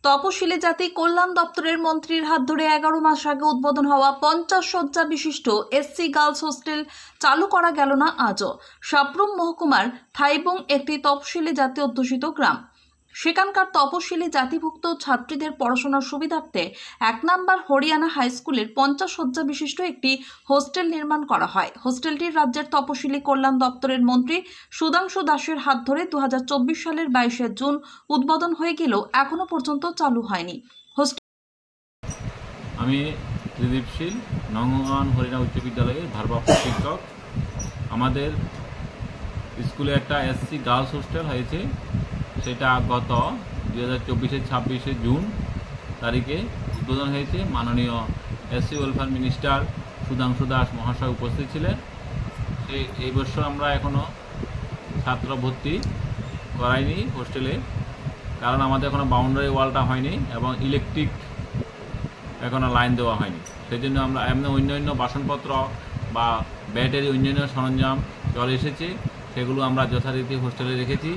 তপশিলি জাতি কল্যাণ দপ্তরের মন্ত্রীর হাত ধরে 11 মাস আগে উদ্বোধন হওয়া 50 শয্যা বিশিষ্ট এসসি গার্লস হোস্টেল চালু করা গেল না আজও। সাপ্রুম মহকুমার থাইবং একটি তপশিলি জাতি অধ্যুষিত গ্রাম। সেখানকার তপশিলি জাতিভুক্ত ছাত্রীদের পড়াশোনার সুবিধার্থে 1 নম্বর হরিয়ানা হাই স্কুলের 50 শয্যা বিশিষ্ট একটি হোস্টেল নির্মাণ করা হয়। হোস্টেলটির রাজ্যের তপশিলি কল্যাণ দপ্তরের মন্ত্রী সুধাংশু দাসের হাত ধরে 2024 সালের 22শে জুন উদ্বোধন হয়ে গেলেও এখনো পর্যন্ত চালু হয়নি। আমি ত্রিদীপ শীল, নঙ্গন হরিয়ানা উচ্চ বিদ্যালয়ের ভারপ্রাপ্ত শিক্ষক। আমাদের স্কুলে একটা এসসি গার্লস হোস্টেল হয়েছে, সেটা গত 2024-এর 26শে জুন তারিখে উদ্বোধন হয়েছে। মাননীয় SC welfare minister Sudhanshu Das মহাশয় উপস্থিত ছিলেন। এই বছর আমরা এখনও ছাত্র ভর্তি করাইনি হোস্টেলে, কারণ আমাদের এখনও বাউন্ডারি ওয়ালটা হয়নি এবং ইলেকট্রিক এখনও লাইন দেওয়া হয়নি। সেই জন্য আমরা এমনি অন্যান্য বাসনপত্র বা ব্যাটারি অন্যান্য সরঞ্জাম চলে এসেছে, সেগুলো আমরা যথারীতি হোস্টেলে রেখেছি।